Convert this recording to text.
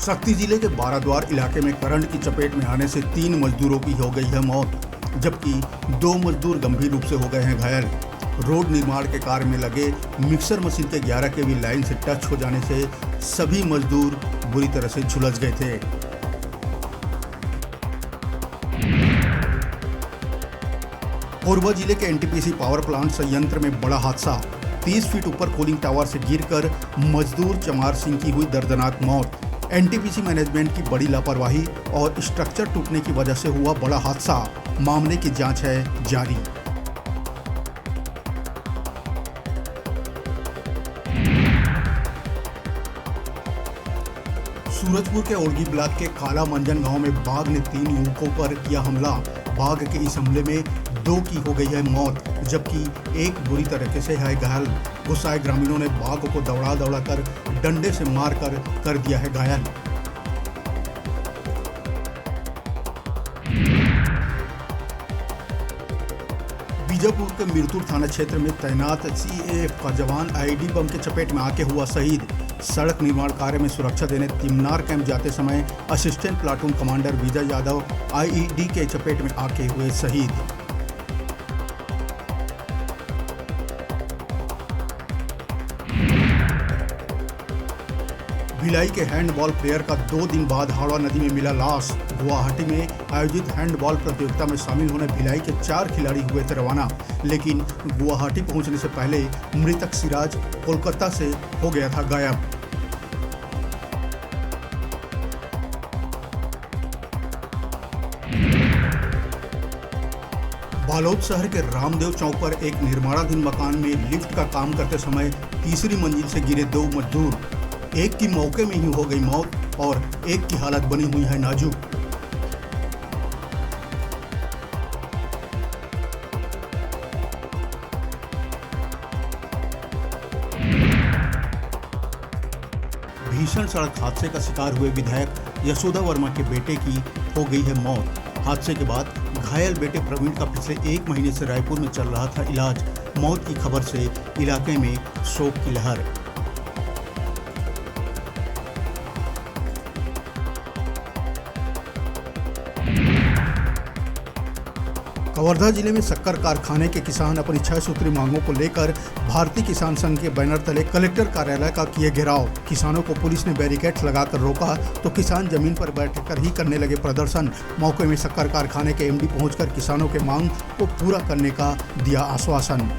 शक्ति जिले के बाराद्वार इलाके में करंट की चपेट में आने से 3 मजदूरों की हो गई है मौत, जबकि 2 मजदूर गंभीर रूप से हो गए हैं घायल। रोड निर्माण के कार्य में लगे मिक्सर मशीन के 11 केवी लाइन से टच हो जाने से सभी मजदूर बुरी तरह से झुलस गए थे। कोरबा जिले के एनटीपीसी पावर प्लांट संयंत्र में बड़ा हादसा, 30 फीट ऊपर कूलिंग टावर से गिरकर मजदूर चमार सिंह की हुई दर्दनाक मौत। एनटीपीसी मैनेजमेंट की बड़ी लापरवाही और स्ट्रक्चर टूटने की वजह से हुआ बड़ा हादसा। मामले की जांच है जारी। सूरजपुर के ओरगी ब्लॉक के काला मंजन गांव में बाघ ने 3 युवकों पर किया हमला। बाघ के इस हमले में 2 की हो गई है मौत, जबकि 1 बुरी तरीके से है घायल। गुस्साए ग्रामीणों ने बाघ को दौड़ा कर डंडे से मारकर कर दिया है घायल। बीजापुर के मिरतुर थाना क्षेत्र में तैनात सीएएफ का जवान आईईडी बम के चपेट में आके हुआ शहीद। सड़क निर्माण कार्य में सुरक्षा देने तिमनार कैंप जाते समय assistant platoon commander Vijay Yadav IED के चपेट में आके हुए शहीद। भिलाई के हैंडबॉल प्लेयर का 2 दिन बाद हावड़ा नदी में मिला लाश। गुवाहाटी में आयोजित हैंडबॉल प्रतियोगिता में शामिल होने भिलाई के 4 खिलाड़ी हुए थे रवाना, लेकिन गुवाहाटी पहुंचने से पहले मृतक सिराज कोलकाता से हो गया था गायब। बालोद शहर के रामदेव चौक पर एक निर्माणाधीन मकान में लिफ्ट का काम करते समय तीसरी मंजिल से गिरे 2 मजदूर। एक की मौके में ही हो गई मौत और एक की हालत बनी हुई है नाजुक। भीषण सड़क हादसे का शिकार हुए विधायक यशोदा वर्मा के बेटे की हो गई है मौत। हादसे के बाद घायल बेटे प्रवीण का पिछले 1 महीने से रायपुर में चल रहा था इलाज। मौत की खबर से इलाके में शोक की लहर। कवर्धा जिले में शक्कर कारखाने के किसान अपनी 6 सूत्री मांगों को लेकर भारतीय किसान संघ के बैनर तले कलेक्टर कार्यालय का किए घेराव। किसानों को पुलिस ने बैरिकेड्स लगाकर रोका तो किसान जमीन पर बैठकर ही करने लगे प्रदर्शन। मौके में शक्कर कारखाने के एमडी पहुंचकर किसानों के मांग को पूरा करने का दिया आश्वासन।